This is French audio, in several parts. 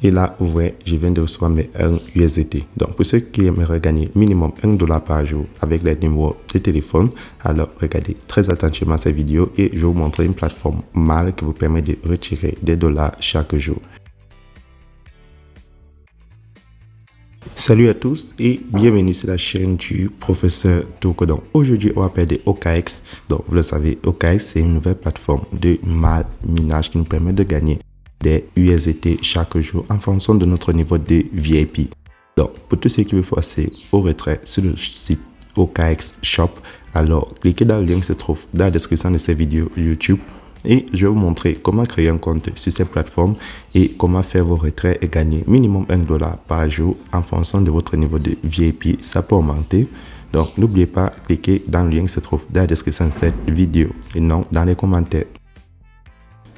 Et là, vous voyez, je viens de recevoir mes 1 USDT. Donc, pour ceux qui aimeraient gagner minimum $1 par jour avec les numéros de téléphone, alors regardez très attentivement cette vidéo et je vais vous montrer une plateforme MAL qui vous permet de retirer des dollars chaque jour. Salut à tous et bienvenue sur la chaîne du professeur Toko. Donc aujourd'hui on va parler de OKX. Donc vous le savez, OKX c'est une nouvelle plateforme de MAL minage qui nous permet de gagner des USDT chaque jour en fonction de notre niveau de VIP. Donc pour tous ceux qui veulent passer au retrait sur le site OKX Shop, alors cliquez dans le lien qui se trouve dans la description de cette vidéo YouTube. Et je vais vous montrer comment créer un compte sur cette plateforme et comment faire vos retraits et gagner minimum $1 par jour en fonction de votre niveau de VIP. Ça peut augmenter. Donc, n'oubliez pas, cliquez dans le lien qui se trouve dans la description de cette vidéo et non dans les commentaires.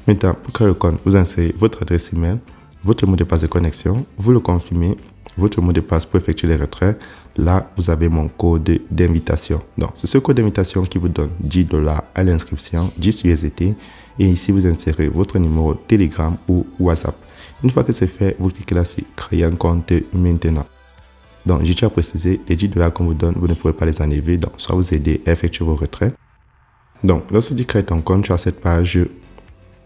Maintenant, pour créer le compte, vous insérez votre adresse email, votre mot de passe de connexion, vous le confirmez, votre mot de passe pour effectuer les retraits. Là, vous avez mon code d'invitation. Donc, c'est ce code d'invitation qui vous donne $10 à l'inscription, 10 USDT. Et ici, vous insérez votre numéro Telegram ou WhatsApp. Une fois que c'est fait, vous cliquez là sur créer un compte maintenant. Donc, je tiens à préciser, les $10 qu'on vous donne, vous ne pouvez pas les enlever. Donc, soit vous aider à effectuer vos retraits. Donc, lorsque tu crées ton compte, tu as cette page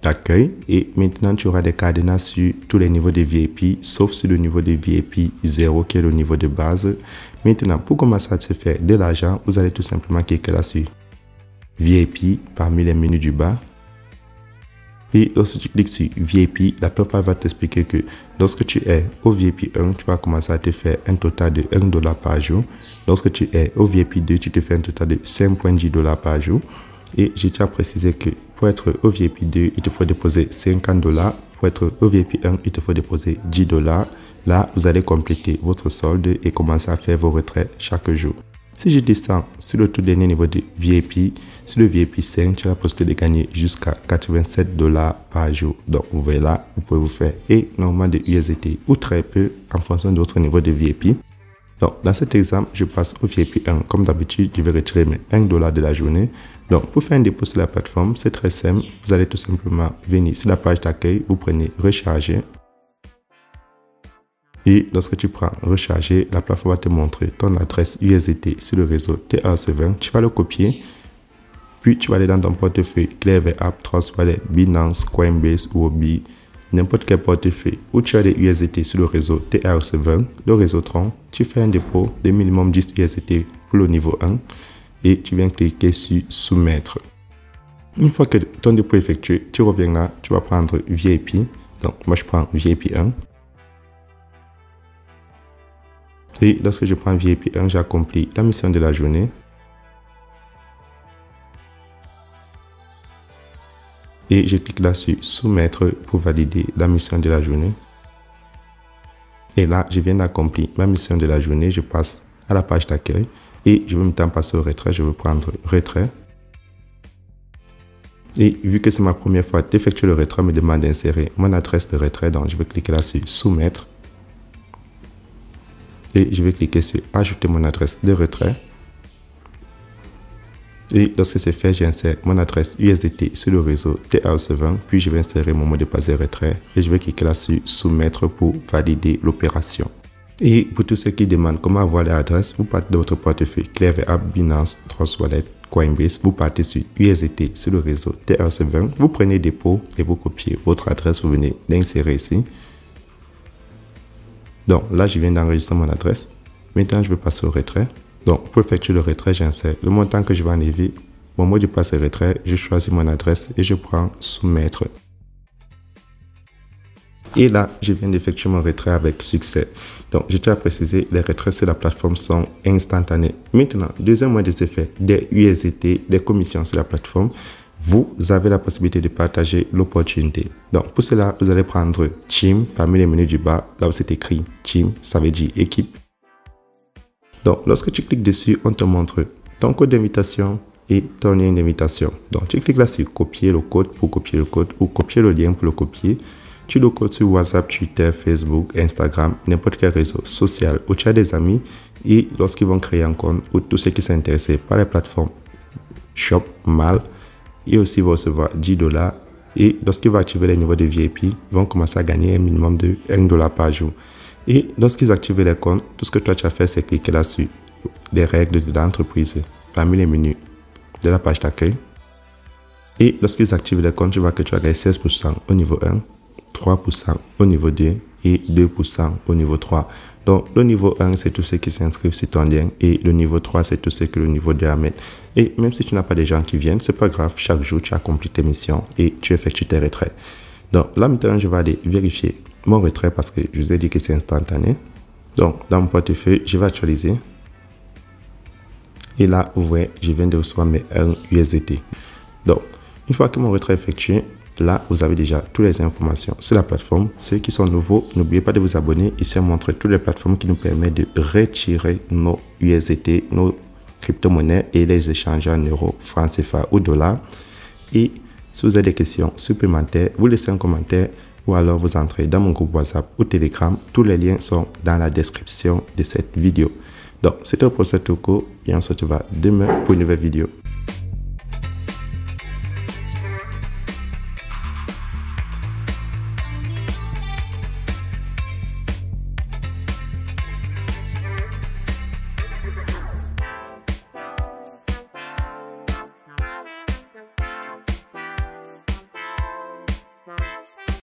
d'accueil et maintenant tu auras des cadenas sur tous les niveaux de VIP sauf sur le niveau de VIP 0 qui est le niveau de base. Maintenant pour commencer à se faire de l'argent, vous allez tout simplement cliquer là sur VIP parmi les menus du bas et lorsque tu cliques sur VIP, la plateforme va t'expliquer que lorsque tu es au VIP 1, tu vas commencer à te faire un total de $1 par jour. Lorsque tu es au VIP 2, tu te fais un total de $5.10 par jour. Et j'ai déjà précisé que pour être au VIP 2, il te faut déposer $50. Pour être au VIP 1, il te faut déposer $10. Là, vous allez compléter votre solde et commencer à faire vos retraits chaque jour. Si je descends sur le tout dernier niveau de VIP, sur le VIP 5, tu as la possibilité de gagner jusqu'à $87 par jour. Donc, vous voyez là, vous pouvez vous faire énormément de USDT ou très peu en fonction de votre niveau de VIP. Donc, dans cet exemple, je passe au VIP 1. Comme d'habitude, je vais retirer mes $1 de la journée. Donc, pour faire un dépôt sur la plateforme, c'est très simple. Vous allez tout simplement venir sur la page d'accueil, vous prenez recharger. Et lorsque tu prends recharger, la plateforme va te montrer ton adresse USDT sur le réseau TRC20. Tu vas le copier. Puis, tu vas aller dans ton portefeuille Clever App, Trust Wallet, Binance, Coinbase ou Huobi. N'importe quel portefeuille où tu as des USDT sur le réseau TRC20, le réseau Tron, tu fais un dépôt de minimum 10 USDT pour le niveau 1 et tu viens cliquer sur soumettre. Une fois que ton dépôt est effectué, tu reviens là, tu vas prendre VIP. Donc, moi je prends VIP 1. Et lorsque je prends VIP 1, j'ai accompli la mission de la journée. Et je clique là sur soumettre pour valider la mission de la journée. Et là, je viens d'accomplir ma mission de la journée. Je passe à la page d'accueil et je vais maintenant passer au retrait. Je vais prendre retrait. Et vu que c'est ma première fois d'effectuer le retrait, me demande d'insérer mon adresse de retrait. Donc, je vais cliquer là sur soumettre. Et je vais cliquer sur ajouter mon adresse de retrait. Et lorsque c'est fait, j'insère mon adresse USDT sur le réseau TRC20, puis je vais insérer mon mot de passe de retrait et je vais cliquer là sur soumettre pour valider l'opération. Et pour tous ceux qui demandent comment avoir l'adresse, vous partez de votre portefeuille Clever App, Binance, Trust Wallet, Coinbase, vous partez sur USDT sur le réseau TRC20, vous prenez dépôt et vous copiez votre adresse, vous venez d'insérer ici. Donc là, je viens d'enregistrer mon adresse. Maintenant, je vais passer au retrait. Donc, pour effectuer le retrait, j'insère le montant que je vais enlever. Mon mot de passe est retrait. Je choisis mon adresse et je prends soumettre. Et là, je viens d'effectuer mon retrait avec succès. Donc, je tiens à préciser, les retraits sur la plateforme sont instantanés. Maintenant, deuxième moyen de se faire des USDT, des commissions sur la plateforme. Vous avez la possibilité de partager l'opportunité. Donc, pour cela, vous allez prendre Team parmi les menus du bas. Là où c'est écrit Team, ça veut dire équipe. Donc, lorsque tu cliques dessus, on te montre ton code d'invitation et ton lien d'invitation. Donc, tu cliques là sur copier le code pour copier le code ou copier le lien pour le copier. Tu le codes sur WhatsApp, Twitter, Facebook, Instagram, n'importe quel réseau social où tu as des amis et lorsqu'ils vont créer un compte ou tous ceux qui sont intéressés par les plateformes Shop, MAL, et aussi vont recevoir $10 Et lorsqu'ils vont activer les niveaux de VIP, ils vont commencer à gagner un minimum de $1 par jour. Et lorsqu'ils activent les comptes, tout ce que toi tu as fait, c'est cliquer là-dessus. Les règles de l'entreprise, parmi les menus de la page d'accueil. Et lorsqu'ils activent les comptes, tu vois que tu as gagné 16% au niveau 1, 3% au niveau 2 et 2% au niveau 3. Donc, le niveau 1, c'est tous ceux qui s'inscrivent sur ton lien et le niveau 3, c'est tous ceux que le niveau 2 amène. Et même si tu n'as pas des gens qui viennent, c'est pas grave. Chaque jour, tu accomplis tes missions et tu effectues tes retraits. Donc, là, maintenant, je vais aller vérifier mon retrait parce que je vous ai dit que c'est instantané. Donc, dans mon portefeuille, je vais actualiser. Et là, vous voyez, je viens de recevoir mes 1 USDT. Donc, une fois que mon retrait est effectué, là, vous avez déjà toutes les informations sur la plateforme. Ceux qui sont nouveaux, n'oubliez pas de vous abonner. Ici, on montre toutes les plateformes qui nous permettent de retirer nos USDT, nos crypto-monnaies et les échanger en euros, francs CFA ou dollars. Et si vous avez des questions supplémentaires, vous laissez un commentaire ou alors vous entrez dans mon groupe WhatsApp ou Telegram. Tous les liens sont dans la description de cette vidéo. Donc, c'était le professeur Toko et on se retrouve demain pour une nouvelle vidéo.